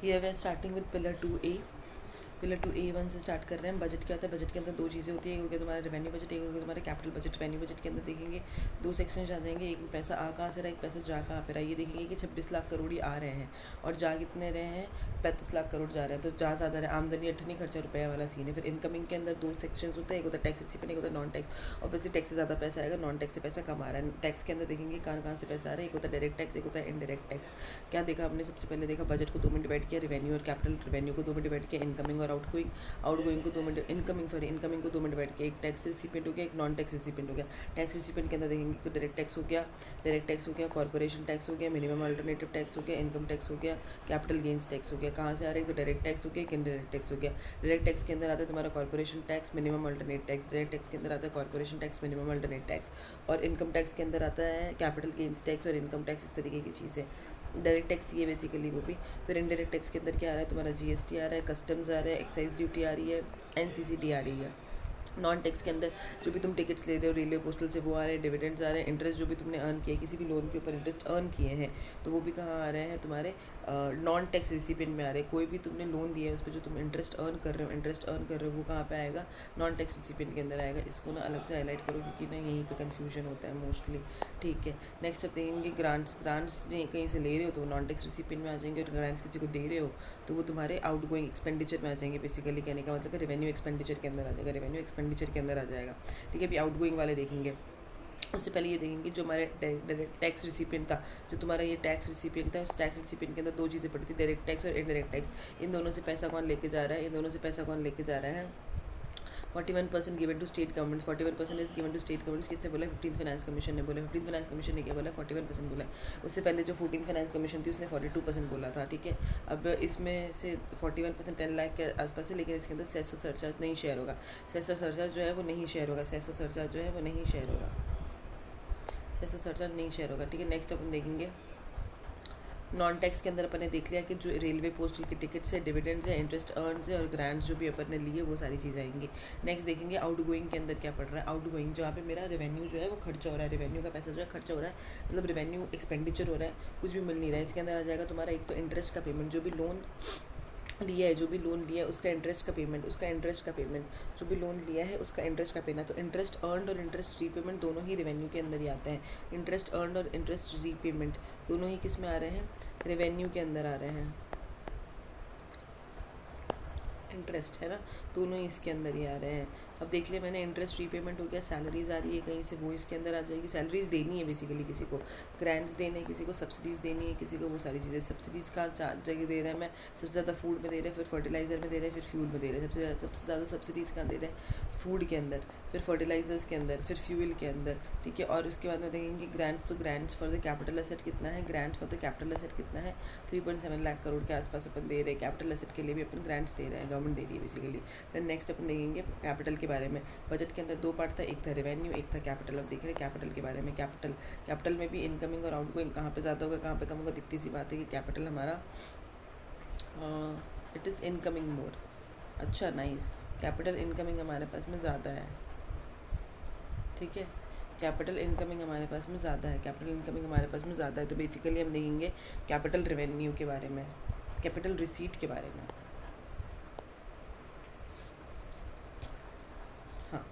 Here we are starting with pillar 2A. Pillar 2A1 से start कर रहे हैं। बजट क्या होता है? बजट के अंदर दो चीज़ें होती है, एक हो गया तुम्हारा रेवेन्यू बजट, एक हो गया तुम्हारा कैपिटल बजट। रेवेन्यू बजट के अंदर देखेंगे दो सेक्शन आ जाएंगे, एक में पैसा आ कहाँ से रहा है, एक पैसा जा कहाँ पे रहा है। ये देखेंगे कि 26 लाख करोड़ ही आ रहे हैं और जा कितने रहे हैं, 35 लाख करोड़ जा रहे हैं। तो जा ज़्यादा रहे, आमदनी अठनी खर्चा रुपया वाला सीन है। फिर इनकमिंग के अंदर दो सेक्शन होते हैं, एक होता है टैक्स रिसीपेंट, एक होता है नॉन टैक्स। ऑब्वियसली टैक्स से ज़्यादा पैसा आएगा, नॉन टैक्स से पैसा कम आ रहा है। टैक्स के अंदर देखेंगे कहाँ कहाँ से पैसा आ रहा है, एक होता है डायरेक्ट टैक्स, एक होता है इनडायरेक्ट टैक्स। क्या देखा हमने? सबसे पहले देखा बजट को 2 में डिवाइड किया, रेवेन्यू और कैपिटल। रेवेन्यू को 2 में डिवाइड किया, इनकमिंग और आउटगोइंग को 2 में इनकमिंग को 2 में डिवाइड किया। एक टैक्स रिसिपेंट हो गया, एक नॉन टैक्स रिसिपेंट हो गया। टैक्स रिसिपेंट के अंदर देखेंगे तो डायरेक्ट टैक्स हो गया, कॉर्पोरेशन टैक्स हो गया, मिनिमम अल्टरनेटिव टैक्स हो गया, इनकम टैक्स हो गया, कैपिटल गेन्स टैक्स हो गया। कहाँ से आ रहा है? तो डायरेक्ट टैक्स हो गया, एक इनडायरेक्ट टैक्स हो गया। डायरेक्ट टैक्स के अंदर आता है तुम्हारा corporation tax, minimum alternate tax. Direct tax के अंदर आता है corporation tax, minimum alternate tax. और इनकम टैक्स के अंदर आता है कैपिटल गेन्स टैक्स और इनकम टैक्स, इस तरीके की चीज़ें। डायरेक्ट टैक्स ये बेसिकली वो भी। फिर इनडायरेक्ट टैक्स के अंदर क्या आ रहा है तुम्हारा? जीएसटी आ रहा है, कस्टम्स आ रहा है, एक्साइज ड्यूटी आ रही है, एनसीसीडी आ रही है। नॉन टैक्स के अंदर जो भी तुम टिकट्स ले रहे हो रेलवे पोस्टल से वो आ रहे हैं, डिविडेंड्स आ रहे हैं, इंटरेस्ट जो भी तुमने अर्न किया है, किसी भी लोन के ऊपर इंटरेस्ट अर्न किए हैं तो वो भी कहाँ आ रहे हैं तुम्हारे नॉन टैक्स रिसिपेंट में आ रहे हैं। कोई भी तुमने लोन दिया है उस पर जो तुम इंटरेस्ट अर्न कर रहे हो वो कहाँ पे आएगा? नॉन टैक्स रिसिपेंट के अंदर आएगा। इसको ना अलग से हाईलाइट करो क्योंकि ना यहीं पे कन्फ्यूजन होता है मोस्टली। ठीक है, नेक्स्ट अब देखेंगे ग्रांट्स। कहीं से ले रहे हो तो नॉन टैक्स रिसिपेंट में आ जाएंगे, और ग्रांट्स किसी को दे रहे हो तो वो तुम्हारे आउट गोइंग एक्सपेंडिचर में आ जाएंगे। बेसिकली कहने का मतलब है रेवेन्यू एक्सपेंडिचर के अंदर आ जाएगा, रेवेन्यू एक्सपेंडिचर के अंदर आ जाएगा। ठीक है, अभी आउट गोइंग वाले देखेंगे। उससे पहले ये देखेंगे जो हमारे टैक्स रिसिपेंट था, जो तुम्हारा ये टैक्स रिसिपेंट था, उस टैक्स रिसिपेंट के अंदर दो चीज़ें पड़ी थी, डायरेक्ट टैक्स और इनडायरेक्ट टैक्स। इन दोनों से पैसा कौन लेके जा रहा है? इन दोनों से पैसा कौन लेके जा रहा है? 41% given to state government. 41% is given to state government. किसने बोला? 15th फाइनेंस कमीशन ने बोला। 15th फाइनेंस कमीशन ने क्या बोला? 41% बोला। उससे पहले जो 14th फाइनेंस कमीशन थी उसने 42% बोला था। ठीक है, अब इसमें से 41% 10 लाख के आसपास है, लेकिन इसके अंदर सेस और सरचार्ज नहीं शेयर होगा। सेस और सरचार्ज जो है वो नहीं शेयर होगा, सेस और सरचार्ज जो है वो नहीं शेयर होगा, सेस और सरचार्ज नहीं शेयर होगा। ठीक है, नेक्स्ट अपन देखेंगे नॉन टैक्स के अंदर अपन ने देख लिया कि जो रेलवे पोस्टल की टिकट्स है, डिविडेंड्स है, इंटरेस्ट अर्न्स है और ग्रांट्स जो भी अपन ने लिए वो सारी चीज़ें आएंगी। नेक्स्ट देखेंगे आउट गोइंग के अंदर क्या पड़ रहा है। आउट गोइंग जहाँ पे मेरा रेवेन्यू जो है वो खर्चा हो रहा है, रेवेन्यू का पैसा जो है खर्चा हो रहा है, मतलब रेवेन्यू एक्सपेंडिचर हो रहा है, कुछ भी मिल नहीं रहा है। इसके अंदर आ जाएगा तुम्हारा एक तो इंटरेस्ट का पेमेंट, जो भी लोन लिया है, उसका इंटरेस्ट का पेमेंट, जो भी लोन लिया है उसका इंटरेस्ट का पेना। तो इंटरेस्ट अर्नड और इंटरेस्ट रीपेमेंट दोनों ही रेवेन्यू के अंदर ही आते हैं। इंटरेस्ट अर्नड और इंटरेस्ट रीपेमेंट दोनों ही किस में आ रहे हैं? रेवेन्यू के अंदर आ रहे हैं। इंटरेस्ट है ना, दोनों ही इसके अंदर ही आ रहे हैं। अब देख लिया मैंने, इंटरेस्ट रीपेमेंट हो गया, सैलरीज आ रही है कहीं से, वो इसके अंदर आ जाएगी। सैलरीज देनी है बेसिकली किसी को, ग्रांट्स देने हैं किसी को, सब्सिडीज़ देनी है किसी को, वो सारी चीज़ें। सब्सिडीज़ का जगह दे रहा है मैं, सबसे ज़्यादा फूड में दे रहे हैं, फिर फर्टिलाइज़र में दे रहे हैं, फिर फ्यूल में दे रहे हैं। सबसे ज़्यादा सब्सिडीज़ कहाँ दे रहे हैं? फूड के अंदर, फिर फर्टिलाइजर्स के अंदर, फिर फ्यूल के अंदर। ठीक है, और उसके बाद में देखेंगे ग्रांट्स। तो grants for the capital asset कितना है? Grants for the capital asset कितना है? 3.7 लाख करोड़ के आसपास अपन दे रहे हैं। कैपिटल एसेट के लिए भी अपन ग्रांट्स दे रहे हैं, गवर्नमेंट दे रही है बेसिकली। देन नेक्स्ट अपन देखेंगे कैपिटल के बारे में। बजट के अंदर दो पार्ट था, एक था रेवेन्यू, एक था कैपिटल। अब देख रहे हैं कैपिटल के बारे में। कैपिटल में भी इनकमिंग और आउटगोइंग कहाँ पे ज़्यादा होगा, कहाँ पे कम होगा? दिखती सी बात है कि कैपिटल हमारा इट इज़ इनकमिंग मोर। अच्छा, नाइस, कैपिटल इनकमिंग हमारे पास में ज़्यादा है। ठीक है, कैपिटल इनकमिंग हमारे पास में ज़्यादा है, तो बेसिकली हम देखेंगे कैपिटल रेवेन्यू के बारे में, कैपिटल रिसीट के बारे में। हाँ,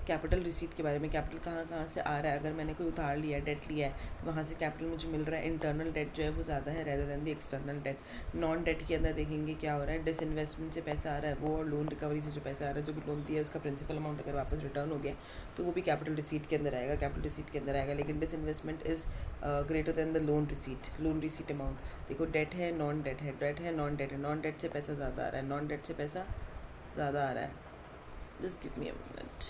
कैपिटल रिसीट के बारे में। कैपिटल कहाँ कहाँ से आ रहा है? अगर मैंने कोई उधार लिया है, डेट लिया है, तो वहाँ से कैपिटल मुझे मिल रहा है। इंटरनल डेट जो है वो ज़्यादा है rather than the external debt. Non debt के अंदर देखेंगे क्या हो रहा है? डिसइन्वेस्टमेंट से पैसा आ रहा है वो, और लोन रिकवरी से जो पैसा आ रहा है, जो भी लोन दिया है उसका प्रिंसिपल अमाउंट अगर वापस रिटर्न हो गया तो वो भी कैपिटल रिसीट के अंदर आएगा, लेकिन disinvestment is greater than the loan receipt amount. देखो, डेट है, नॉन डेट है, नॉन डेट से पैसा ज़्यादा आ रहा है, just give me a minute.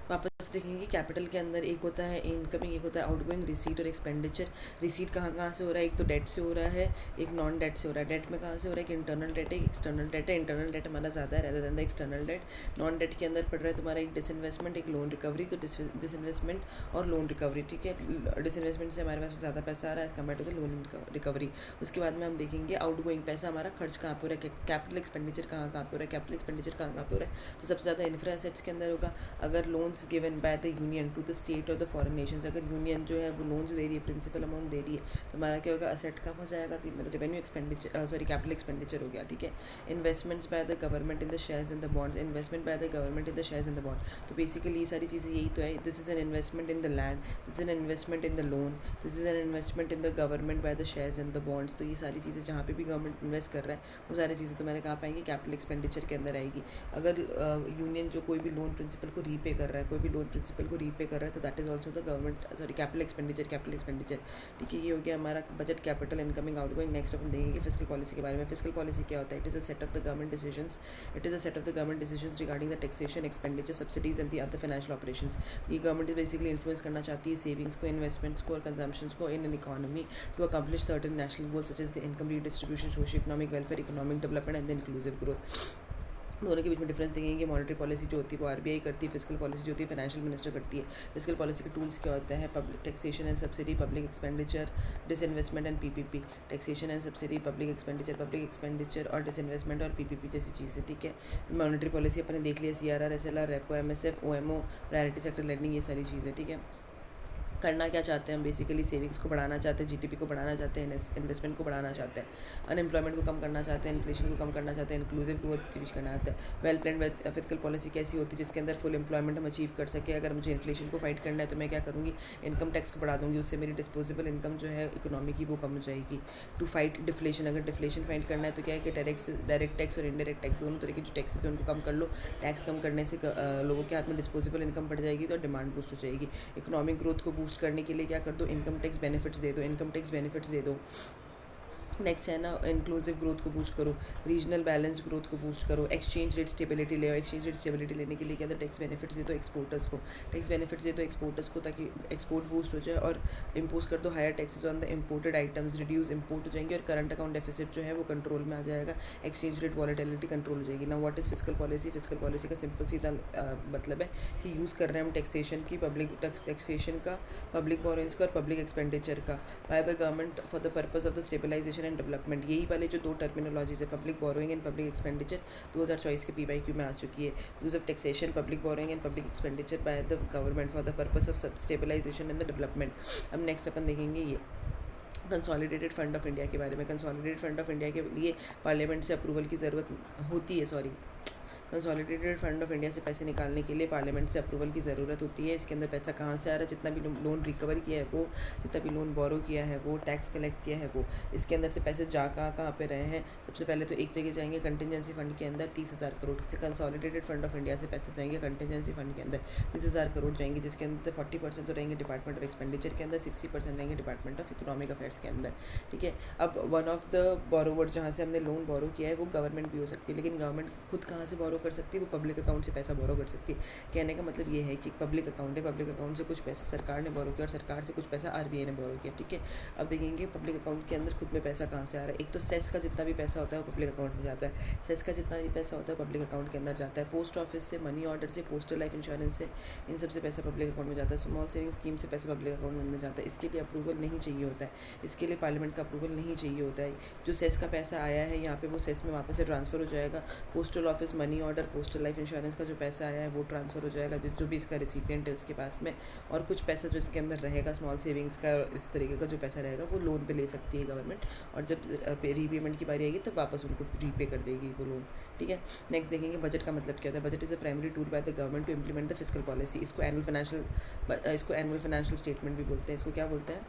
वापस देखेंगे कैपिटल के अंदर एक होता है इनकमिंग, एक होता है आउटगोइंग, रिसीट और एक्सपेंडिचर। रिसीट कहाँ कहाँ से हो रहा है? एक तो डेट से हो रहा है, एक नॉन डेट से हो रहा है। डेट में कहाँ से हो रहा है? कि इंटरनल डेट है, एक एक्सटर्नल डेट है। इंटरनल डेट हमारा ज़्यादा है rather than the external debt. Non debt के अंदर पड़ रहा है तुम्हारा एक डिसइन्वेस्टमेंट, एक लोन रिकवरी। तो डिसइन्वेस्टमेंट और लोन रिकवरी। ठीक है, डिसइन्वेस्टमेंट से हमारे पास ज़्यादा पैसा आ रहा है as compare to the loan recovery. उसके बाद में हम देखेंगे आउटगोइंग पैसा हमारा खर्च कहाँ पे हो रहा है, कैपिटल एक्सपेंडिचर कहाँ पे हो रहा है, तो सबसे ज़्यादा इंफ्रा एसेट्स के अंदर होगा। अगर loans given by the union to the state और द फॉरेन नेशंस। अगर यूनियन जो है वो लोन्स दे रही है, प्रिंसिपल अमाउंट दे रही है, तो हमारा क्या होगा, असेट कम हो जाएगा, तो मेरा रेवेन्यू एक्सपेंडिचर कैपिटल एक्सपेंडिचर हो गया, ठीक है। Investments bye the government in the shares in the bonds, investment by the government in the shares in the bond, तो बेसिकली ये सारी चीज़ें यही तो है। This is an investment in the land, this is an investment in the loan, this is an investment in the government by the shares in the bonds. तो ये सारी चीज़ें जहाँ पे भी गवर्नमेंट इन्वेस्ट कर रहा है वो सारी चीज़ें तो मैंने कहाँ पाएंगी, कैपिटल एक्सपेंडिचर के अंदर आएगी। अगर यूनियन जो कोई भी लोन प्रिंसिपल को रीपे कर रहा है, कोई भी लोन प्रिंसिपल को रीपे कर रहा है, तो that is also the government capital expenditure, ठीक है। ये हो गया हमारा budget, capital, incoming, outgoing. Next अपन देखेंगे फिस्कल पॉलिसी के बारे में। फिस्कल पॉलिसी क्या होता है? It is a set of the government decisions, regarding the taxation, expenditure, subsidies and the other financial operations. ये गवर्नमेंट बेसिकली इन्फ्लुएंस करना चाहती है सेविंग्स को, इन्वेस्टमेंट्स को और कंजम्पशंस को in an economy to accomplish certain national goals such as the income redistribution, social economic welfare, economic development and the inclusive growth. दोनों के बीच में डिफरेंस देखेंगे। मॉनेटरी पॉलिसी जो होती है वो आरबीआई करती है, फिस्कल पॉलिसी जो होती है फाइनेंशियल मिनिस्टर करती है। फिस्कल पॉलिसी के टूल्स क्या होता है? Public taxation and subsidy, public expenditure, disinvestment and PPP. Taxation and subsidy, public expenditure और डिसइन्वेस्टमेंट और पीपीपी जैसी चीज़ें, ठीक है। मॉनेटरी पॉलिसी अपने देख लिया, CRR, SLR, repo, MSF, OMO, priority sector lending, ये सारी चीज़ें, ठीक है। करना क्या चाहते हैं हम? बेसिकली सेविंग्स को बढ़ाना चाहते हैं, जीडीपी को बढ़ाना चाहते हैं, इन्वेस्टमेंट को बढ़ाना चाहते हैं, अनएम्प्लॉयमेंट को कम करना चाहते हैं, इन्फ्लेशन को कम करना चाहते हैं, इंक्लूसिव ग्रोथ चीज करना चाहते हैं। वेल प्लान फिस्कल पॉलिसी कैसी होती है? जिसके अंदर फुल एम्प्लॉयमेंट हम अचीव कर सके। अगर मुझे इन्फ्लेशन को फाइट करना है तो मैं क्या करूँगी? इनकम टैक्स को बढ़ा दूँगी, उससे मेरी डिस्पोजेबल इनकम जो है इकोनॉमी की वो कम हो जाएगी। टू फाइट डिफ्लेशन, अगर डिफ्लेशन फाइट करना है तो क्या है कि डायरेक्ट टैक्स और इनडायरेक्ट टैक्स, दोनों तरह के जो टैक्सेस हैं उनको कम कर लो। टैक्स कम करने से लोगों के हाथ में डिस्पोजेबल इनकम बढ़ जाएगी तो डिमांड बूस्ट हो जाएगी। इकोनॉमिक ग्रोथ को बूस्ट करने के लिए क्या कर दो? इनकम टैक्स बेनिफिट्स दे दो। नेक्स्ट है ना, इंक्लूसिव ग्रोथ को बूस्ट करो, रीजनल बैलेंस ग्रोथ को बूस्ट करो, एक्सचेंज रेट स्टेबिलिटी ले आओ। एक्सचेंज रेट स्टेबिलिटी लेने के लिए क्या था? टैक्स बेनिफिट्स दे दो एक्सपोर्टर्स को, ताकि एक्सपोर्ट बूस्ट हो जाए। और इम्पोज कर दो higher taxes on the imported items, reduce import हो जाएंगे और करंट अकाउंट डेफिसिट जो है वो कंट्रोल में आ जाएगा, एक्सचेंज रेट वॉलेटिलिटी कंट्रोल हो जाएगी ना। What is fiscal policy? Fiscal policy का सिंपल सीधा मतलब है कि यूज़ कर रहे हैं हम टैक्सेशन की, पब्लिक टैक्सेशन का, पब्लिक बोरोइंग्स का और पब्लिक एक्सपेंडिचर का, by the government for the purpose of the stabilization and development. यही वाले जो दो टर्मिनोलॉजीज है, public borrowing and public expenditure, 2024 के PYQ में आ चुकी है। Use of taxation, public borrowing and public expenditure by the government for the purpose of stabilization and the development. अब नेक्स्ट अपन देखेंगे ये कंसोलिडेटेड फंड ऑफ इंडिया के बारे में। कंसोलिडेटेड फंड ऑफ इंडिया के लिए पार्लियामेंट से अप्रूवल की ज़रूरत होती है, कंसोलिडेटेड फंड ऑफ इंडिया से पैसे निकालने के लिए पार्लियामेंट से अप्रूवल की ज़रूरत होती है। इसके अंदर पैसा कहाँ से आ रहा है? जितना भी लोन रिकवर किया है वो, जितना भी लोन बोरो किया है वो, टैक्स कलेक्ट किया है वो, इसके अंदर से पैसे जा कहाँ पे रहे हैं? सबसे पहले तो एक जगह जाएंगे कंटिजेंसी फंड के अंदर 30,000 करोड़ से कंसोलिडेटेड फंड ऑफ इंडिया से पैसे जाएंगे कंटिजेंसी फंड के अंदर 30,000 करोड़ जाएंगे, जिसके अंदर 40% तो रहेंगे डिपार्टमेंट ऑफ एक्सपेंडिचर के अंदर, 60% रहेंगे डिपार्टमेंट ऑफ इकोनॉमिक अफेयर्स के अंदर, ठीक है। अब वन ऑफ द बोरोवर जहाँ से हमने लोन बोरो किया है वो गवर्नमेंट भी हो सकती है, लेकिन गवर्नमेंट खुद कहाँ से बोरो कर सकती है? वो पब्लिक अकाउंट से पैसा बोरो कर सकती है। कहने का मतलब ये है कि पब्लिक अकाउंट है, पब्लिक अकाउंट से कुछ पैसा सरकार ने बोरो किया और सरकार से कुछ पैसा आरबीआई ने बोरो किया, ठीक है। अब देखेंगे पब्लिक अकाउंट के अंदर खुद में पैसा कहाँ से आ रहा है। एक तो सेस का जितना भी पैसा होता है वो पब्लिक अकाउंट में जाता है, सेस का जितना भी पैसा होता है पब्लिक अकाउंट के अंदर जाता है। पोस्ट ऑफिस से, मनी ऑर्डर से, पोस्टल लाइफ इंश्योरेंस से, इन सबसे पैसा पब्लिक अकाउंट में जाता है। स्मॉल सेविंग स्कीम से पैसा पब्लिक अकाउंट में जाता है। इसके लिए अप्रूवल नहीं चाहिए होता है, इसके लिए पार्लियामेंट का अप्रूवल नहीं चाहिए होता है। जो सेस का पैसा आया है यहाँ पे वो सेस में वापस से ट्रांसफ़र हो जाएगा। Postal office, money order, postal life insurance का जो पैसा आया है वो ट्रांसफ़र हो जाएगा जो भी इसका रिसिपिएंट है उसके पास में, और कुछ पैसा जो इसके अंदर रहेगा स्मॉल सेविंग्स का और इस तरीके का जो पैसा रहेगा वो लोन पे ले सकती है गवर्नमेंट, और जब रीपेमेंट की बारी आएगी तब वापस उनको रीपे कर देगी वो लोन, ठीक है। नेक्स्ट देखेंगे बजट का मतलब क्या होता है। Budget is a primary tool by the government to implement the fiscal policy. इसको एनुअल फाइनेंशियल स्टेटमेंट भी बोलते हैं। इसको क्या बोलते हैं?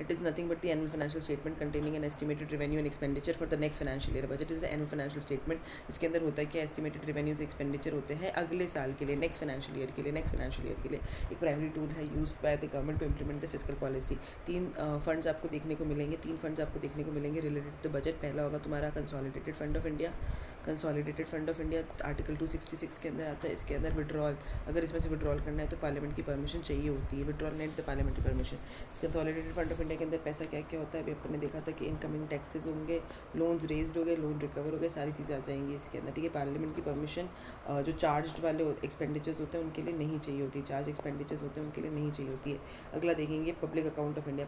It is nothing but the annual financial statement containing an estimated revenue and expenditure for the next financial year. Budget is the annual financial statement जिसके अंदर होता है क्या? estimated revenues expenditure होते हैं अगले साल के लिए, next financial year के लिए। एक प्राइमरी टूल है used by the government to implement the fiscal policy। तीन फंड्स आपको देखने को मिलेंगे रिलेटेड टू बजट। पहला होगा तुम्हारा consolidated fund of India, article 266 के अंदर आता है। इसके अंदर विड्रॉल, अगर इसमें से विड्रॉल करना है तो पार्लियामेंट की परमिशन चाहिए होती है। विड्रॉल नहीं तो parliamentary permission. Consolidated fund of India के अंदर पैसा क्या क्या होता है? अभी अपन ने देखा था कि इनकमिंग टैक्सेस होंगे, लोन्स रेज्ड हो गए, लोन रिकवर हो गए, सारी चीज़ें आ जाएंगी इसके अंदर, ठीक है। पार्लियामेंट की परमिशन जो चार्ज वाले एक्सपेंडिचर्स होते हैं उनके लिए नहीं चाहिए होती, चार्ज एक्सपेंडिचर्स होते हैं उनके लिए नहीं चाहिए होती है। अगला देखेंगे public account of India.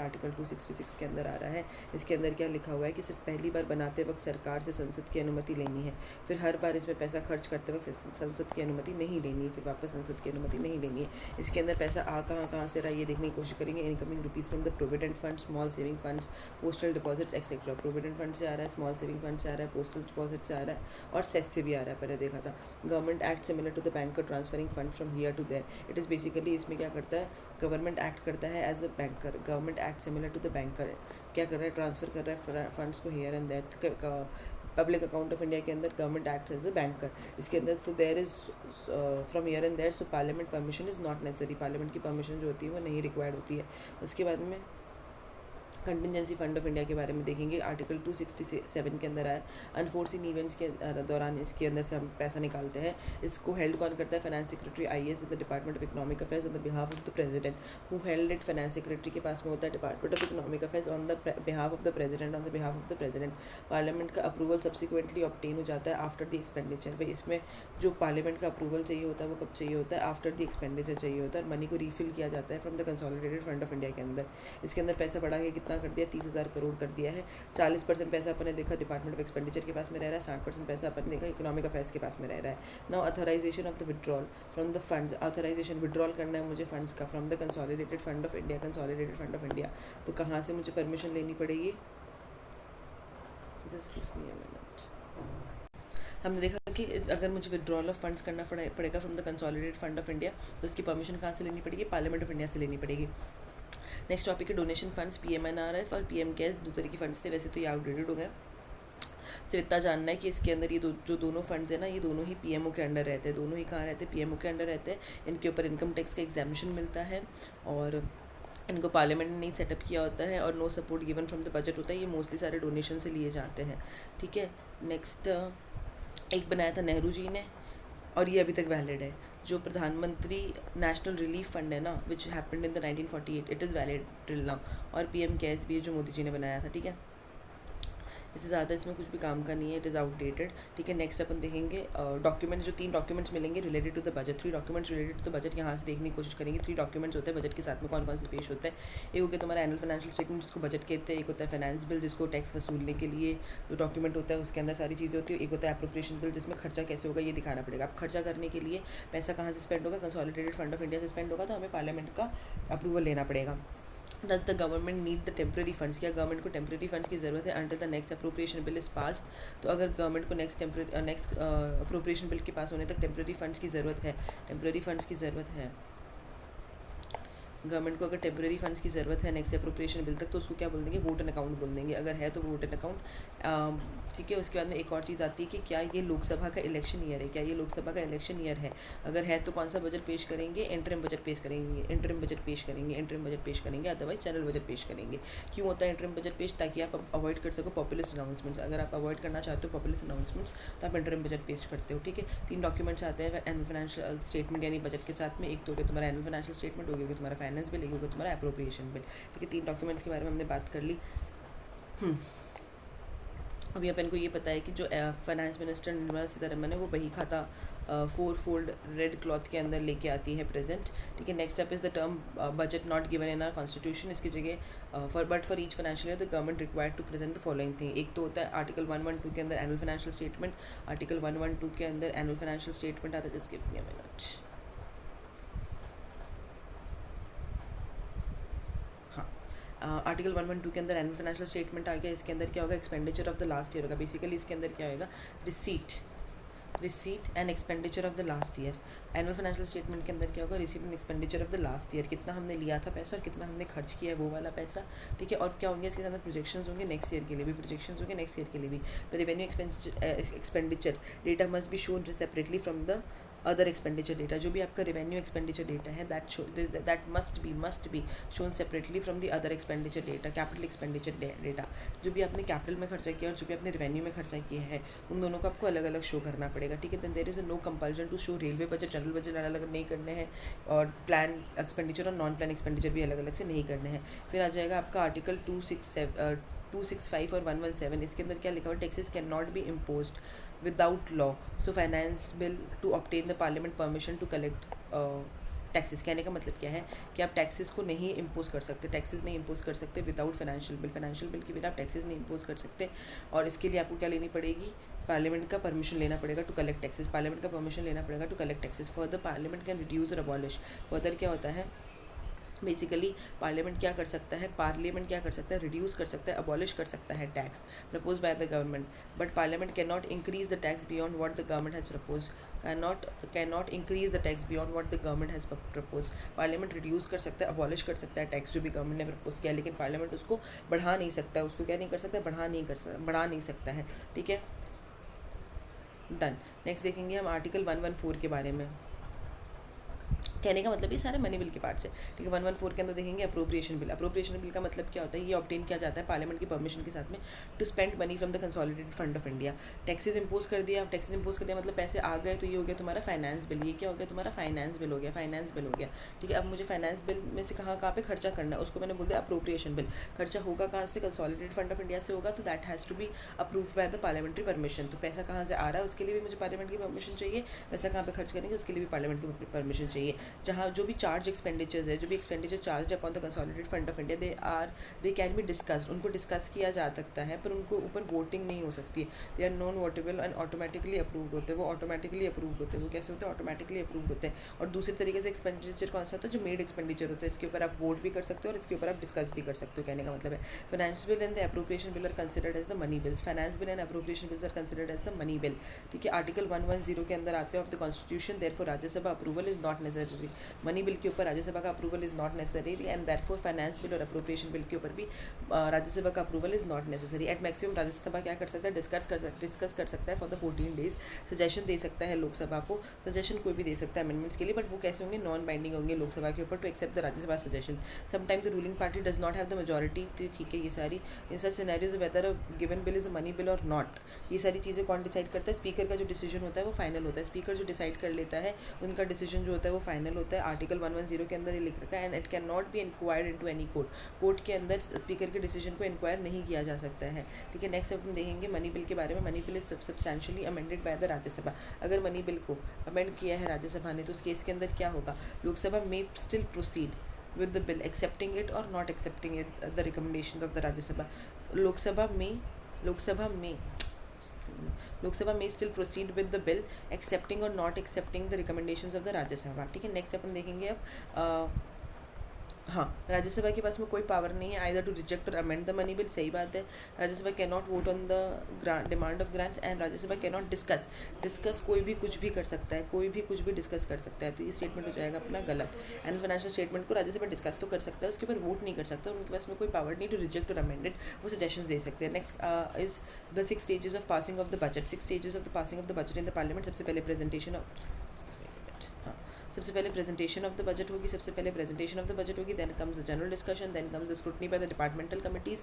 Article 266 के अंदर आ रहा है। इसके अंदर क्या लिखा हुआ है कि सिर्फ पहली बार बनाते वक्त सरकार से संसद की अनुमति लेनी है। फिर हर बार इसमें पैसा खर्च करते वक्त संसद की अनुमति नहीं लेनी है, फिर वापस संसद की अनुमति नहीं लेनी है। इसके अंदर पैसा कहाँ से रहा ये देखने की कोशिश करेंगे। Incoming rupees from the provident fund, small saving funds, postal deposits etcetera. Provident fund से आ रहा है, स्मॉल सेविंग फंड से आ रहा है, पोस्टल डिपॉजिट से आ रहा है और सेस से भी आ रहा है, पहले देखा था। Government act similar to the banker transferring fund from here to there. It is basically इसमें क्या करता है, गवर्नमेंट एक्ट करता है as a banker. Government act similar to the banker क्या कर रहा है, ट्रांसफ़र कर रहा है फंड्स को here and there. Public account of India के अंदर government act as a banker. इसके अंदर so there is from here and there, so parliament permission is not necessary. Parliament की परमिशन जो होती है वो नहीं रिक्वायर्ड होती है। उसके बाद में कंटिजेंसी फंड ऑफ इंडिया के बारे में देखेंगे। आर्टिकल 267 के अंदर आया, अनफोर्सिन इवेंट्स के दौरान इसके अंदर से हम पैसा निकालते हैं। इसको हेल्ड कौन करता है, finance secretary IAS in the department of economic affairs on the behalf of the president. Who held it, finance secretary के पास में होता है, department of economic affairs on the behalf of the president, on the behalf of the president. Parliament का approval subsequently obtain हो जाता है after the expenditure. भाई इसमें जो पार्लियामेंट का अप्रूवल चाहिए होता है वो कब चाहिए होता है, आफ्टर द एक्सपेंडिचर चाहिए होता है। मनी को रिफिल किया जाता है from the consolidated fund of India के अंदर। इसके अंदर पैसा बढ़ा के कितना कर दिया, 30,000 करोड़ कर दिया है। 40% पैसा अपने देखा डिपार्टमेंट ऑफ एक्सपेंडिचर के पास में रह रहा है, 60% पैसा अपने देखा इकोनॉमिक अफेयर्स के पास में रह रहा है। Now authorization of the withdrawal from the funds. Authorization withdrawal करना है मुझे फंड्स का from the consolidated fund of India. Consolidated fund of India तो कहाँ से मुझे परमिशन लेनी पड़ेगी, just give me a minute. हमने देखा कि अगर मुझे विड्रॉल ऑफ फंड्स करना पड़ेगा from the consolidated fund of India तो उसकी परमिशन कहाँ से लेनी पड़ेगी, पार्लियामेंट ऑफ इंडिया से लेनी पड़ेगी। नेक्स्ट टॉपिक है डोनेशन फंड्स। PMNRF और PM केयर्स दो तरह के फंड्स थे, वैसे तो ये आउटडेटेड हो गया। तो इतना जानना है कि इसके अंदर ये जो दोनों फंड्स हैं ना, ये दोनों ही PMO के अंडर रहते हैं। दोनों ही कहाँ रहते हैं, PMO के अंडर रहते हैं। इनके ऊपर इनकम टैक्स का एग्जामिशन मिलता है और इनको पार्लियामेंट ने नहीं सेटअप किया होता है और no support given from the budget होता है। ये मोस्टली सारे डोनेशन से लिए जाते हैं, ठीक है। नेक्स्ट एक बनाया था नेहरू जी ने और ये अभी तक वैलिड है, जो प्रधानमंत्री नेशनल रिलीफ फंड है ना, which happened in the 1948, it is valid till now. और PM केयर्स भी है जो मोदी जी ने बनाया था, ठीक है। इससे ज़्यादा इसमें कुछ भी काम का नहीं है, इट इज़ आउटडेटेड, ठीक है। नेक्स्ट अपन देखेंगे डॉक्यूमेंट्स, जो 3 डॉक्यूमेंट्स मिलेंगे related to the budget. 3 documents related to the budget यहाँ से देखने की कोशिश करेंगे। 3 डॉक्यूमेंट्स होते हैं बजट के साथ में, कौन कौन से पेश होता है। एक हो गया तुम्हारा एनुअल फाइनेंशियल स्टेटमेंट जिसको बजट कहते हैं, एक होता है फाइनेंस बिल जिसको टैक्स वसूलने के लिए जो डॉक्यूमेंट होता है उसके अंदर सारी चीज़ें होती है। एक होता है एप्रोप्रिएशन बिल जिसमें खर्चा कैसे होगा ये दिखाना पड़ेगा। अब खर्चा करने के लिए पैसा कहाँ से स्पेंड होगा, कंसोलिडेटेड फंड ऑफ इंडिया से स्पेंड होगा, तो हमें पार्लियामेंट का अप्रूवल लेना पड़ेगा। Does the government need the temporary funds, क्या गवर्नमेंट को टेम्प्रेरी फंड्स की ज़रूरत है until the next appropriation bill is passed. तो अगर गवर्नमेंट को नेक्स्ट अप्रोप्रिएशन बिल के पास होने तक टेम्प्रेरी फंड्स की ज़रूरत है, टेम्प्रेरी फंड्स की ज़रूरत है गवर्नमेंट को, अगर टेम्प्रेरी फंड्स की ज़रूरत है नेक्स्ट अप्रोप्रिएशन बिल तक, तो उसको क्या बोल देंगे, वोट एंड अकाउंट बोल देंगे। अगर है तो वोट एंड अकाउंट, ठीक है। उसके बाद में एक और चीज़ आती है कि क्या ये लोकसभा का इलेक्शन ईयर है, क्या ये लोकसभा का इलेक्शन ईयर है। अगर है तो कौन सा बजट पेश करेंगे, इंटरिम बजट पेश करेंगे, इंटरिम बजट पेश करेंगे, इंटरिम बजट पेश करेंगे, अदरवाइज जनरल बजट पेश करेंगे। क्यों होता है इंटरिम बजट पेश, ताकि आप अवॉइड कर सको पॉपुलिस्ट अनाउंसमेंट्स। अगर आप अवॉइड करना चाहते हो पॉपुलिस्ट अनाउंसमेंट्स तो आप इंटरिम बजट पेश करते हो, ठीक है। 3 डॉक्यूमेंट्स आते हैं एनुअल फाइनेंशियल स्टेटमेंट यानी बजट के साथ में। एक तो हो गया तुम्हारा एनुअल फाइनेंशियल स्टेटमेंट, हो गया तुम्हारा फाइनेंस बिल, एक हो गया तुम्हारा एप्रोप्रिएशन बिल, ठीक है। 3 डॉक्यूमेंट्स के बारे में हमने बात कर ली। अभी अपन को ये पता है कि जो फाइनेंस मिनिस्टर निर्मला सीतारमन है वो बही खाता 4 फोल्ड रेड क्लॉथ के अंदर लेके आती है प्रेजेंट, ठीक है। Next up is the term budget not given in our constitution. इसकी जगह for each financial year the government required to present the following thing. एक तो होता है आर्टिकल 112 के अंदर एनुअल फाइनेंशियल स्टेटमेंट, आर्टिकल 112 के अंदर एनुअल फाइनेंशियल स्टेटमेंट आता है। Just give me a minute. Article 112 के अंदर एनुअल फाइनेंशियल स्टेटमेंट आ गया। इसके अंदर क्या होगा, expenditure of the last year होगा। बेसिकली इसके अंदर क्या होगा, receipt and expenditure of the last year. Annual financial statement के अंदर क्या होगा, receipt and expenditure of the last year, कितना हमने लिया था पैसा और कितना हमने खर्च किया है वो वाला पैसा, ठीक है। और क्या होंगे इसके अंदर प्रोजेक्शंस होंगे नेक्स्ट ईयर के लिए भी, प्रोजेक्शंस होंगे नेक्स्ट ईयर के लिए भी। The revenue expenditure data must be shown separately from the other expenditure data. जो भी आपका रेवेन्यू एक्सपेंडिचर डेटा है that must be shown separately from the other expenditure data. Capital expenditure data, जो भी आपने कैपिटल में खर्चा किया और जो भी आपने रेवेन्यू में खर्चा किया है उन दोनों को आपको अलग अलग शो करना पड़ेगा, ठीक है। Then there is no compulsion to show railway budget, general budget अलग अलग नहीं करने हैं और प्लान एक्सपेंडिचर और नॉन प्लान एक्सपेंडिचर भी अलग अलग से नहीं करने हैं। फिर आ जाएगा आपका आर्टिकल 265 और 117। इसके अंदर क्या लिखा हुआ, taxes can not be imposed without law, so finance bill to obtain the parliament permission to collect taxes. कहने का मतलब क्या है कि आप टैक्सेस को नहीं इम्पोज कर सकते, टैक्सेस नहीं इम्पोज कर सकते without financial bill. Financial bill के बिना आप टैक्सेस नहीं इम्पोज कर सकते और इसके लिए आपको क्या लेनी पड़ेगी, पार्लियामेंट का परमिशन लेना पड़ेगा टू कलेक्ट टैक्सेस, पार्लियामेंट का परमिशन लेना पड़ेगा to collect taxes. Further parliament can reduce or abolish, further क्या होता है बेसिकली पार्लियामेंट क्या कर सकता है, पार्लियामेंट क्या कर सकता है, रिड्यूस कर सकता है, अबॉलिश कर सकता है tax propose by the government, but parliament can not increase the tax beyond what the government has propose, cannot increase the tax beyond what the government has proposed। Parliament reduce कर सकता है, abolish कर सकता है tax जो भी government ने propose किया, लेकिन पार्लियामेंट उसको बढ़ा नहीं सकता है, उसको क्या नहीं कर सकता, बढ़ा नहीं सकता है। ठीक है, डन। नेक्स्ट देखेंगे हम आर्टिकल 114 के बारे में। कहने का मतलब ये सारे मनी बिल के पार्ट्स है। ठीक है, 114 के अंदर देखेंगे अप्रोप्रिएशन बिल। अप्रोप्रिएशन बिल का मतलब क्या होता है, ये ऑब्टेन किया जाता है पार्लियामेंट की परमिशन के साथ में to spend money from the consolidated fund of India. Taxes impose कर दिया, टैक्सेस इंपोज कर दिया मतलब पैसे आ गए, तो ये हो गया तुम्हारा फाइनेंस बिल। ये क्या हो गया तुम्हारा फाइनेंस बिल हो गया, फाइनेंस बिल हो गया। ठीक है, अब मुझे फाइनेंस बिल में से कहाँ पे खर्चा करना है, उसको मैंने बोल दिया अप्रोप्रिएशन बिल। खर्चा होगा कहाँ से, कंसोलिडेटेड फंड ऑफ इंडिया से होगा, तो that has to be approve by the parliamentary permission. तो पैसा कहाँ से आ रहा है उसके लिए भी मुझे पार्लियामेंट की परमिशन चाहिए, पैसा कहाँ पे खर्च करेंगे उसके लिए भी पार्लियामेंट की परमिशन चाहिए। जहाँ जो भी चार्ज एक्सपेंडिचर्स है, जो भी expenditure charge upon the consolidated fund of India, they can be discussed, उनको डिस्कस किया जा सकता है, पर उनको ऊपर वोटिंग नहीं हो सकती है। They are non votable and automatically approved होते हैं, वो ऑटोमेटिकली अप्रूव्ड होते हैं। वो कैसे होते हैं, ऑटोमेटिकली अप्रूव्ड होते हैं। और दूसरे तरीके से एक्सपेंडिचर कौन सा होता है, जो मेड एक्सपेंडिचर होता है, इसके ऊपर आप वोट भी कर सकते हो और इसके ऊपर आप डिस्कस भी कर सकते हो। कहने का मतलब है finance bill and the appropriation bill are considered as the money bills. Finance bill and appropriation bills are considered as the money bill. ठीक है, आर्टिकल 110 के अंदर आते हैं of the constitution, therefore Rajya Sabha approval is not necessary. Money bill के ऊपर राज्यसभा का approval is not necessary and therefore finance bill और अप्रोप्रिएशन बिल के ऊपर भी राज्यसभा का approval is not necessary. Eight maximum Rajya Sabha क्या कर सकता है, डिस्कस कर सकता है फॉर द 14 डेज। सजेशन दे सकता है लोकसभा को, सजेशन कोई भी दे सकता है अमेंडमेंट्स के लिए, बट वो कैसे होंगे, नॉन बाइंडिंग होंगे लोकसभा के ऊपर to accept the Rajya Sabha suggestion. Sometimes the ruling party does not have the majority. ठीक है, ये सारी in such scenarios whether a given bill is a money bill और नॉट, ये सारी चीज़ें कौन डिसाइड करता है, स्पीकर का जो डिसीजन होता है वो फाइनल होता है। स्पीकर जो डिसाइड कर लेता है उनका डिसीजन जो होता है वो फाइनल होता है। आर्टिकल 110 के अंदर ये लिख रखा है and it can not be inquired into any court. Court के अंदर स्पीकर के डिसीजन को इंक्वायर नहीं किया जा सकता है। ठीक है, नेक्स्ट हम देखेंगे मनी बिल के बारे में। Money bill is substantially amended by the Rajya Sabha. अगर मनी बिल को अमेंड किया है राज्यसभा ने तो उस केस के अंदर क्या होगा, लोकसभा में still proceed with the bill accepting it और not accepting it the recommendation of the Rajya Sabha. Lok Sabha में still proceed with the bill accepting और not accepting the recommendations of the Rajya Sabha. ठीक है, नेक्स्ट अपन देखेंगे अब हाँ, राज्यसभा के पास में कोई पावर नहीं है आइदर टू रिजेक्ट और अमेंड द मनी बिल। सही बात है, Rajya Sabha can not vote on the demand of grants and Rajya Sabha can not discuss कोई भी कुछ भी कर सकता है, कोई भी कुछ भी डिस्कस कर सकता है। तो ये स्टेटमेंट हो जाएगा अपना गलत। एंड फाइनेंशियल स्टेटमेंट को राज्यसभा डिस्कस तो कर सकता है, उसके ऊपर वोट नहीं कर सकता, उनके पास में कोई पावर नहीं टू रिजेक्ट और अमेंडेड, वो सजेशंस दे सकते हैं। Next is the 6 stages of passing of the budget. 6 stages of the passing of the budget in the parliament. सबसे पहले प्रेजेंटेशन ऑफ द बजट होगी, then comes the general discussion, then comes the scrutiny by the departmental committees.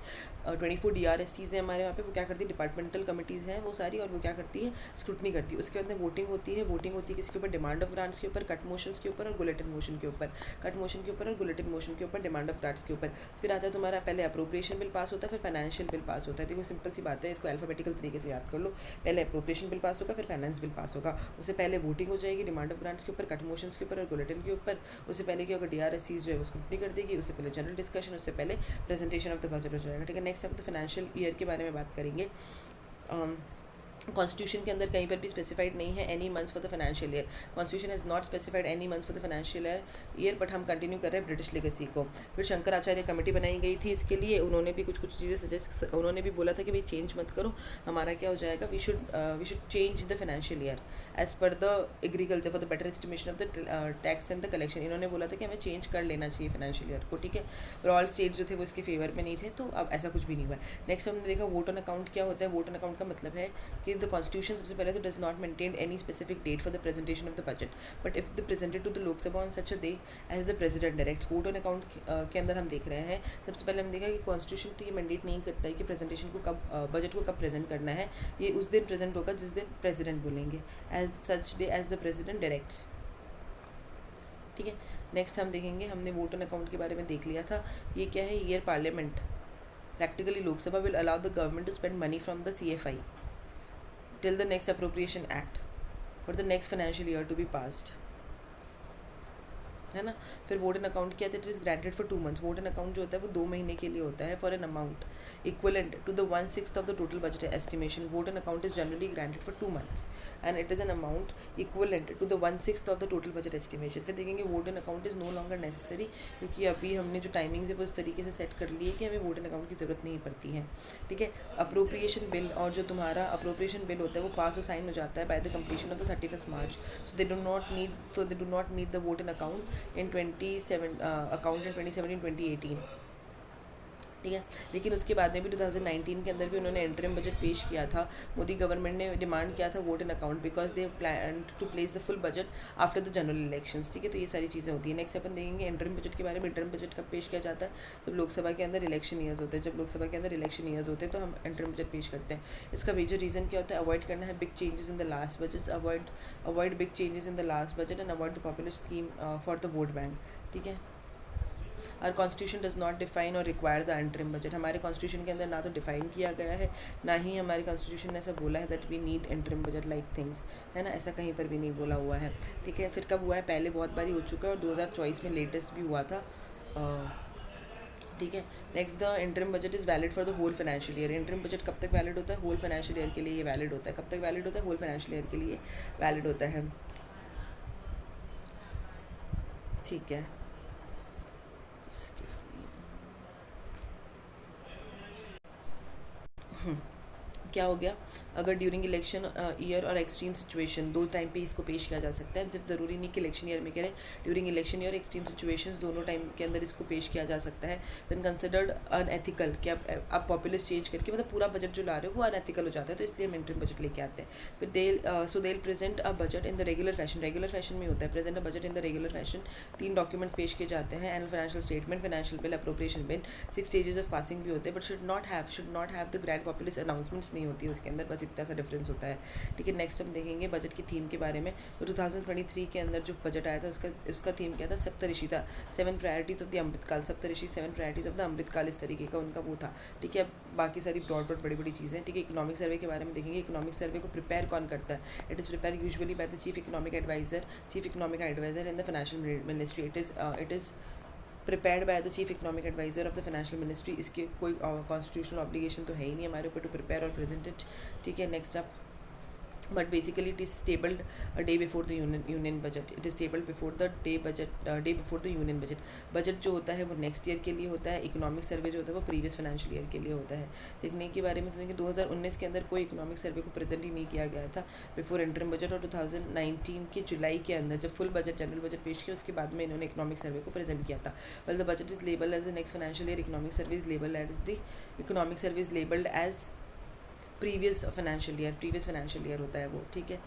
24 DRSCs हैं हमारे वहाँ पे, वो क्या करती है, डिपार्टमेंटल कमिटीज़ हैं वो सारी, और वो क्या करती है, स्क्रूटनी करती है। उसके बाद में वोटिंग होती है किसके ऊपर, डिमांड ऑफ ग्रांट्स के ऊपर, कट मोशंस के ऊपर और बुलेटिन मोशन के ऊपर, डिमांड ऑफ ग्रांट्स के ऊपर। फिर आता है तुम्हारा पहले अप्रोप्रिएशन बिल पास होता है, फिर फाइनेंशियल बिल पास होता है। देखो सिंपल सी बात है, इसको अल्फाबेटिकल तरीके से याद कर लो। पहले अप्रोप्रिएशन बिल पास होगा, फिर फाइनेंस बिल पास होगा, उससे पहले वोटिंग हो जाएगी डिमांड ऑफ ग्रांट्स के ऊपर, कट मोशंस के ऊपर और बुलेटिन के ऊपर। उससे पहले क्या होगा, DRSCs जो है वो स्क्रूटनी कर देगी, उससे पहले जनरल डिस्कशन, उससे पहले प्रेजेंटेशन ऑफ द बजट हो जाएगा। ठीक है, नेक्स्ट हम तो फाइनेंशियल ईयर के बारे में बात करेंगे। कॉन्स्टिट्यूशन के अंदर कहीं पर भी स्पेसिफाइड नहीं है any months for the financial year. Constitution is not specified any months for the financial year, but हम कंटिन्यू कर रहे हैं ब्रिटिश लेगेसी को। फिर शंकराचार्य कमेटी बनाई गई थी इसके लिए, उन्होंने भी कुछ चीज़ें सजेस्ट, उन्होंने भी बोला था कि भाई चेंज मत करो, हमारा क्या हो जाएगा, we should change the financial year as per the agriculture for the better estimation of the tax and the collection. इन्होंने बोला था कि हमें चेंज कर लेना चाहिए फाइनेंशियल ईयर को। ठीक है, और ऑल स्टेट जो थे वो इसके फेवर में नहीं थे, तो अब ऐसा कुछ भी नहीं हुआ। नेक्स्ट हमने देखा वोट ऑन अकाउंट क्या होता है। वोट ऑन अकाउंट का मतलब है कि द कॉन्स्टिट्यूशन सबसे पहले तो does not maintain any specific date for the presentation of the budget, but if the presented to the Lok Sabha on such a day as the president directs. Vote on account के अंदर हम देख रहे हैं, सबसे पहले हम देखा कि कॉन्स्टिट्यूशन तो ये मैंडेट नहीं करता है कि प्रेजेंटेशन को कब, बजट को कब प्रेजेंट करना है। ये उस दिन प्रेजेंट होगा जिस दिन प्रेसिडेंट बोलेंगे, as such day as the president directs. ठीक है, नेक्स्ट हम देखेंगे, हमने वोट ऑन अकाउंट के बारे में देख लिया था। ये क्या है, year parliament practically Lok Sabha will allow the government to spend money from the CFI till the next appropriation act for the next financial year to be passed. है ना। फिर वोट एन अकाउंट क्या है, it is granted for 2 months। Vote an account जो होता है वो 2 महीने के लिए होता है for an amount equivalent to the 1/6 of the total budget estimation. Vote an account is generally granted for 2 months and it is an amount equivalent to the 1/6 of the total budget estimation. फिर देखेंगे vote an account is no longer necessary, क्योंकि अभी हमने जो timings है वो इस तरीके से सेट कर ली है कि हमें वोट एन अकाउंट की ज़रूरत नहीं पड़ती है, ठीक है। अप्रोप्रिएशन बिल, और जो तुम्हारा अप्रोप्रिएशन बिल होता है वो पास और साइन हो जाता है by the completion of the 31st March। So they do not need the vote in account in 2018, ठीक है। लेकिन उसके बाद में भी 2019 के अंदर भी उन्होंने इंटरिम बजट पेश किया था। मोदी गवर्नमेंट ने डिमांड किया था vote in account because they plan to place the full budget after the general elections, ठीक है। तो ये सारी चीज़ें होती हैं। नेक्स्ट अपन देखेंगे इंटरिम बजट के बारे में। इंटरिम बजट कब पेश किया जाता है, जब लोकसभा के अंदर इलेक्शन ईयर्स होते हैं। जब लोकसभा के अंदर इलेक्शन ईयर्स होते हैं तो हम इंटरिम बजट पेश करते हैं। इसका मेजर रीज़न क्या होता है, अवॉइड करना है big changes in the last budget, avoid big changes in the last budget and avoid the popular scheme for the vote bank, ठीक है। Our constitution does not define or require the interim budget. हमारे constitution के अंदर ना तो define किया गया है, ना ही हमारे कॉन्स्टिट्यूशन ने ऐसा बोला है that we need interim budget like things, है ना। ऐसा कहीं पर भी नहीं बोला हुआ है, ठीक है। फिर कब हुआ है, पहले बहुत बारी हो चुका है और 2024 में लेटेस्ट भी हुआ था, ठीक है। Next, the interim budget is valid for the whole financial year. Interim budget कब तक वैलिड होता है, होल फाइनेंशियल ईयर के लिए ये वैलिड होता है। कब तक वैलिड होता है, होल फाइनेंशियल ईयर के लिए वैलिड होता है, ठीक है। क्या हो गया, अगर ड्यूरिंग इलेक्शन ईयर और एक्सट्रीम सिचुएशन, दो टाइम पे इसको पेश किया जा सकता है। सिर्फ ज़रूरी नहीं कि इलेक्शन ईयर में करें, ड्यूरिंग इलेक्शन ईयर और एक्सट्रीम सिचुएशंस दोनों टाइम के अंदर इसको पेश किया जा सकता है। व्हेन कंसिडर्ड अनएथिकल, कि आप पॉपुलस चेंज करके मतलब पूरा बजट जो ला रहे हो वो अनएथिकल हो जाता है, तो इसलिए हम इंटरिम बजट लेके आते हैं। फिर दे present a budget in the regular fashion में होता है, present a budget in the regular fashion. 3 documents पेश किए जाते हैं, annual financial statement, financial bill, appropriation bill. 6 stages of passing भी होते हैं, but should not have the grand populace announcements नहीं होती है उसके अंदर, बस इतना सा डिफरेंस होता है, ठीक है। नेक्स्ट हम देखेंगे बजट की थीम के बारे में। तो 2023 के अंदर जो बजट आया था उसका थीम क्या था, सप्तऋषि था, 7 priorities of the Amrit Kaal. Saptarishi 7 priorities of the Amrit Kaal, इस तरीके का उनका वो था, ठीक है। बाकी सारी ब्रॉड बड़ी बड़ी चीज़ें, ठीक है। इकोनॉमिक सर्वे के बारे में देखेंगे। इकोनॉमिक सर्वे को प्रिपेयर कौन करता है, it is prepare usually by the chief economic adviser in the financial ministry. It is prepared by the chief economic adviser of the financial ministry. इसके कोई कॉन्स्टिट्यूशनल ऑब्लिगेशन तो है ही नहीं हमारे ऊपर टू प्रिपेयर और प्रेजेंट इट, ठीक है। Next up, but basically it is tabled a day before the union budget. It is tabled before the day before the union budget. Budget जो होता है वो नेक्स्ट ईयर के लिए होता है, इकोनॉमिक सर्वे जो होता है वो प्रीवियस फाइनेंशियल ईयर के लिए होता है। देखने के बारे में सुनेंगे 2019 के अंदर कोई इकोनॉमिक सर्वे को प्रेजेंट ही नहीं किया गया था बिफोर इंटरिम बजट, और 2019 के जुलाई के अंदर जब फुल बजट जनरल बजट पेश किया उसके बाद में इन्होंने इकोनॉमिक सर्वे को प्रेजेंट किया था। Well the budget is labelled as the next financial year, economic survey is labelled as previous financial year होता है वो, ठीक है।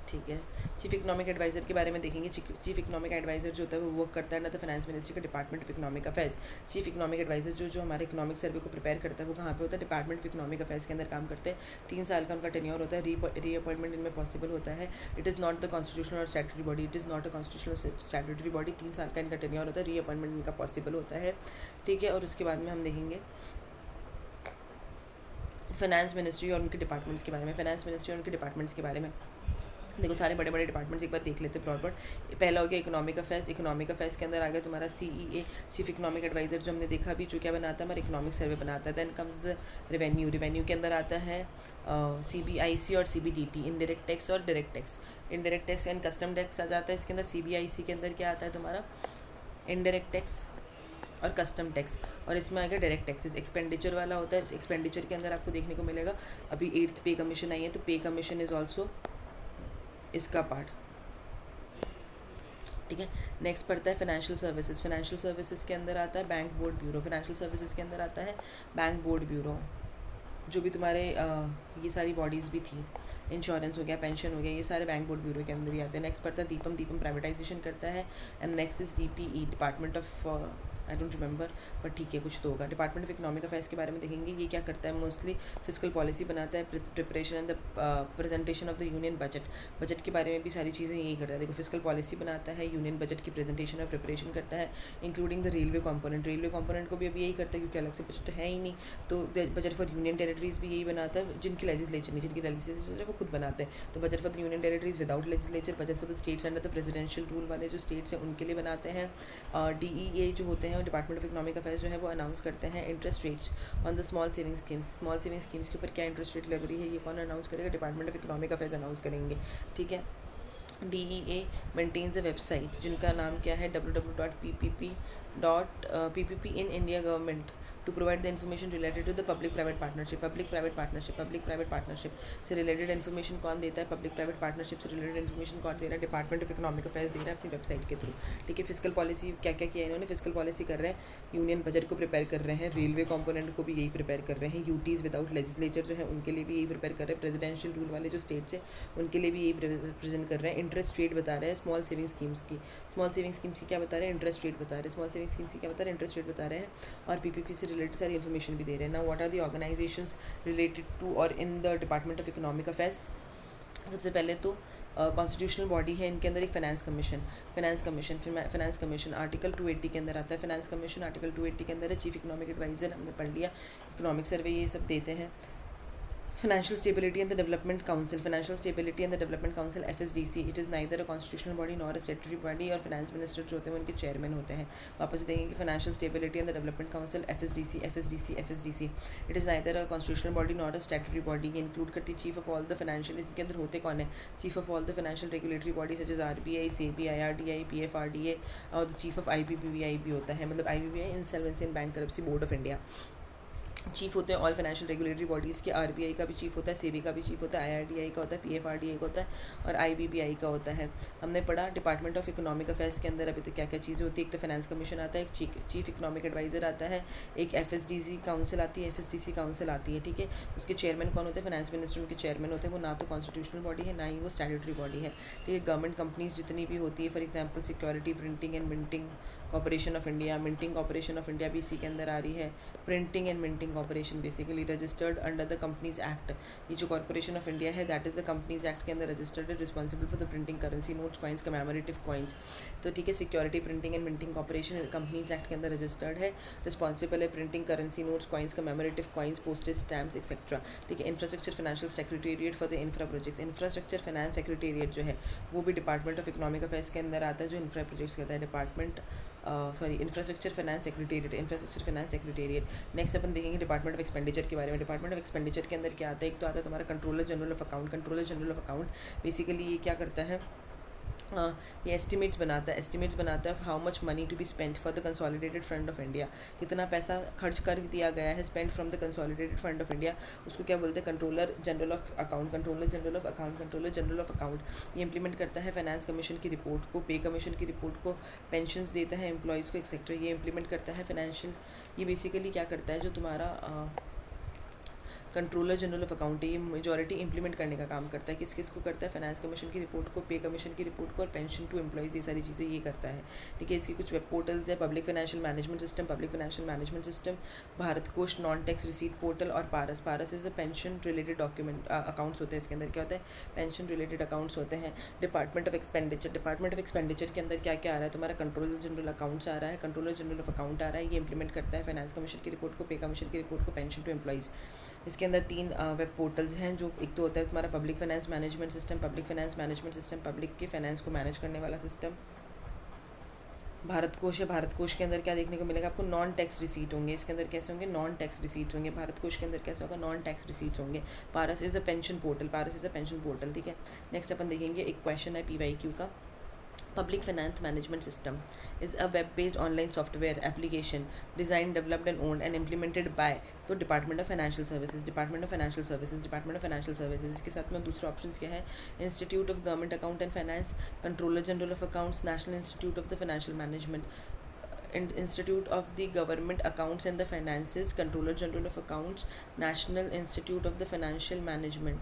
ठीक है। चीफ इकोनॉमिक एडवाइज़र के बारे में देखेंगे। चीफ इकोनॉमिक एडवाइज़र जो होता है वो वर्क करता है ना द फाइनेंस मिनिस्ट्री का department of economic affairs. Chief economic adviser जो हमारे इकोनॉमिक सर्वे को प्रिपेयर करता है वो कहाँ पे होता है, डिपार्टमेंट ऑफ इकोनॉमिक अफेयर्स के अंदर काम करते हैं। 3 साल का उनका टेन्योर होता है, रीअपॉइंटमेंट इनमें पॉसिबल होता है। It is not the constitutional और स्टैट्यूटरी बॉडी, 3 साल का इनका टेन्योर होता है, रीअपॉइंटमेंट इनका पॉसिबल होता है, ठीक है। और उसके बाद में हम देखेंगे फाइनेंस मिनिस्ट्री और उनके डिपार्टमेंट्स के बारे में। देखो सारे बड़े बड़े डिपार्टमेंट्स एक बार देख लेते हैं प्रॉपर। पहला हो गया इकोनॉमिक अफेयर्स के अंदर आ गया तुम्हारा CEA, चीफ इकोनॉमिक एडवाइज़र, जो हमने देखा भी, जो क्या बनाता है हमारा इकोनॉमिक सर्वे बनाता है। देन कम्स द रेवेन्यू के अंदर आता है CBIC और CBDT, इनडायरेक्ट टैक्स और direct tax. Indirect tax and custom tax आ जाता है इसके अंदर। CBIC के अंदर क्या आता है तुम्हारा, इनडायरेक्ट टैक्स और कस्टम टैक्स, और इसमें आएगा डायरेक्ट टैक्सेस। एक्सपेंडिचर वाला होता है, एक्सपेंडिचर के अंदर आपको देखने को मिलेगा अभी 8th पे कमीशन आई है, तो पे कमीशन इज़ ऑल्सो इसका पार्ट, ठीक है। नेक्स्ट पड़ता है फाइनेंशियल सर्विसेज के अंदर आता है bank board bureau. Financial services के अंदर आता है बैंक बोर्ड ब्यूरो, जो भी तुम्हारे ये सारी बॉडीज़ भी थी, इंश्योरेंस हो गया, पेंशन हो गया, ये सारे बैंक बोर्ड ब्यूरो के अंदर ही आते हैं। नेक्स्ट पड़ता है दीपम प्राइवेटाइजेशन करता है। And next is DPE, department of I don't remember, but ठीक है कुछ तो होगा। डिपार्टमेंट ऑफ इकोनॉमिक अफेयर्स के बारे में देखेंगे, ये क्या करता है, मोस्टली फिजिकल पॉलिसी बनाता है, preparation and the presentation of the union budget के बारे में भी सारी चीज़ें यही करता है। देखो फिजिकल पॉलिसी बनाता है, यूनियन बजट की प्रेजेंटेशन और प्रिपरेशन करता है, इंक्लूडिंग द रेलवे कंपोनेंट को भी अभी यही करता है क्योंकि अलग से बजट है ही नहीं, तो बजट फॉर यूनियन टेरिटरीज भी यही बनाता है, जिनकी लेजिस्लेचर नहीं, जिनकी लेजिस्लेचर है वो खुद बनाते हैं। तो budget for the union territories without legislature, budget for the states under the presidential rule वाले जो स्टेट्स हैं उनके लिए बनाते हैं। DEA जो होते हैं, डिपार्टमेंट ऑफ इकोनॉमिक अफेयर्स जो है वो अनाउंस करते हैं interest rates on the small saving schemes के ऊपर क्या इंटरेस्ट रेट लग रही है, ये कौन अनाउंस करेगा, department of economic affairs announce करेंगे, ठीक है। DEA मेंटेन्स अ वेबसाइट जिनका नाम क्या है, www.ppp in India government to provide the information related to the public private partnership से रिलेटेड इन्फॉर्मेशन कौन देता है, पब्लिक प्राइवेट पार्टनरशिप से रिलेटेड इन्फॉर्मेशन कौन दे रहा है, डिपार्टमेंट ऑफ इकोनॉमिक अफेयर्स दे रहा है अपनी वेबसाइट के थ्रू, ठीक है। फिजिकल पॉलिसी क्या क्या किया इन्होंने, फिजिकल पॉलिसी कर रहे हैं, यूनियन बजट को प्रिपेयर कर रहे हैं, रेलवे कंपोनेंट को भी यही प्रिपेयर कर रहे हैं, यूटीज़ विदाउट लेजिस्लेचर जो है उनके लिए भी यही प्रिपेयर कर रहे हैं, प्रेसिडेंशियल रूल वाले जो स्टेट्स हैं उनके लिए भी यही प्रेजेंट कर रहे हैं। इंटरेस्ट रेट बता रहे हैं स्मॉल सेविंग स्कीम्स की क्या बता रहे हैं, इंटरेस्ट रेट बता रहे हैं, स्मॉल सेविंग स्कीम्स की क्या बता रहे हैं, इंटरेस्ट रेट बता रहे हैं, और PPP से रिलेटेड सारी इन्फॉर्मेशन भी दे रहे हैं। Now what are the organisations related to और in the department of economic affairs. सबसे पहले तो कॉन्स्टिट्यूशनल बॉडी है इनके अंदर, एक फाइनेंस कमीशन आर्टिकल 280 के अंदर आता है। फाइनेंस कमीशन आर्टिकल 280 के अंदर है। चीफ इकोनॉमिक एडवाइजर हमने पढ़ लिया, इकोनॉमिक सर्वे ये सब देते हैं। Financial Stability and the Development Council FSDC, it is neither a constitutional body nor a statutory body, और फाइनेंस मिनिस्टर जो होते हैं उनके चेयरमैन होते हैं। वापस से देखेंगे financial stability and the development council FSDC, it is neither a constitutional body nor a statutory body. ये इंक्लूड करती है chief of all the financial, इनके अंदर होते कौन है, chief of all the financial regulatory body such as RBI, SEBI, IRDI, PFRDA, और chief of IBPI भी होता है, मतलब IBPI insolvency and bankruptcy board of India. Chief होते हैं ऑल फाइनेंशियल रेगुलेटरी बॉडीज़ के, RBI का भी चीफ होता है, SEBI का भी चीफ होता है, IRDI का होता है, PFRDA का होता है, और IBPI का होता है। हमने पढ़ा डिपार्टमेंट ऑफ इकोनॉमिक अफेयर्स के अंदर अभी तक क्या क्या चीज़ें होती है, एक तो फाइनेंस कमीशन आता है, एक चीफ इकोनॉमिक एडवाइज़र आता है, एक FSDC काउंसिल आती है, ठीक है। उसके चेयरमैन कौन होते हैं, फाइनेंस मिनिस्टर उनके चेयरमैन होते हैं। वो ना तो कॉन्स्टिट्यूशनल बॉडी है ना ही वो स्टैट्यूटरी बॉडी है, ठीक है। गवर्नमेंट कंपनीज जितनी भी होती है, for example security printing and minting corporation of India, minting corporation of India भी इसी के अंदर आ रही है। Printing and minting corporation basically registered under the companies act, ये जो कॉर्पोरेशन ऑफ इंडिया है that is the companies act के अंदर रजिस्टर्ड है, responsible for the printing currency notes, coins, commemorative coins, तो ठीक है। Security printing and minting corporation companies act के अंदर रजिस्टर्ड है, रिस्पॉन्सिबल है printing currency notes, coins, commemorative coins, postage stamps etcetera, ठीक है। Infrastructure financial secretariat for the infra projects, infrastructure finance secretariat जो है वो भी डिपार्टमेंट ऑफ इकोनॉमिक अफेयर्स के अंदर आता है, जो इंफ्रा प्रोजेक्ट्स कहता है इंफ्रास्ट्रक्चर फाइनेंस सेक्रेटेरिएट। नेक्स्ट अपन देखेंगे डिपार्टमेंट ऑफ एक्सपेंडिचर के बारे में। डिपार्टमेंट ऑफ एक्सपेंडिचर के अंदर क्या आता है, एक तो आता है तुम्हारा controller general of account. Basically ये क्या करता है, ये एस्टिमेट्स बनाता है how much money to be spent for the consolidated fund of India, कितना पैसा खर्च कर दिया गया है spend from the consolidated fund of India, उसको क्या बोलते हैं, कंट्रोलर जनरल ऑफ अकाउंट। ये इंप्लीमेंट करता है फाइनेंस कमीशन की रिपोर्ट को, पे कमीशन की रिपोर्ट को, पेंशंस देता है एम्प्लॉयज़ को एक्सेट्रा, ये इंप्लीमेंट करता है फाइनेंशियल। ये बेसिकली क्या करता है, जो तुम्हारा कंट्रोलर जनरल ऑफ अकाउंट है, ये मेजॉरिटी इंप्लीमेंट करने का काम करता है। किस को करता है, फाइनेंस कमीशन की रिपोर्ट को, पे कमीशन की रिपोर्ट को, और पेंशन टू एम्प्लॉयज़, ये सारी चीज़ें ये करता है, ठीक है। इसकी कुछ वेब पोर्टल्स है, public financial management system, Bharat Kosh non tax receipt portal, और Paras is a pension related document accounts होते हैं। इसके अंदर क्या होता है, पेंशन रिलेटेड अकाउंट्स होते हैं। डिपार्टमेंट ऑफ एक्सपेंडिचर के अंदर क्या क्या आ रहा है, तुम्हारा कंट्रोलर जनरल अकाउंट्स आ रहा है, कंट्रोलर जनरल ऑफ अकाउंट आ रहा है, ये इंप्लीमेंट करता है फाइनेंस कमीशन की रिपोर्ट को, पे कमीशन की रिपोर्ट को, पेंशन टू एम्प्लॉयज़। इसके अंदर 3 वेब पोर्टल्स हैं, जो एक तो होता है तुम्हारा public finance management system, public के फाइनेंस को मैनेज करने वाला सिस्टम। भारत कोष है, भारत कोष के अंदर क्या देखने को मिलेगा आपको, नॉन टैक्स रिसीट होंगे। इसके अंदर कैसे होंगे, नॉन टैक्स रिसीट्स होंगे। भारत कोष के अंदर कैसे होगा, नॉन टैक्स रिसीट्स होंगे। पारस इज़ अ पेंशन पोर्टल, ठीक है। नेक्स्ट अपन देखेंगे, एक क्वेश्चन है PYQ का, Public Finance Management System is a web-based online software application designed, developed and owned and implemented by the Department of Financial Services। इसके साथ में दूसरा ऑप्शन क्या है, Institute of Government Account and Finance, Controller General of Accounts, National Institute of the Financial Management, Institute of the Government Accounts and the Finances, Controller General of Accounts, National Institute of the Financial Management।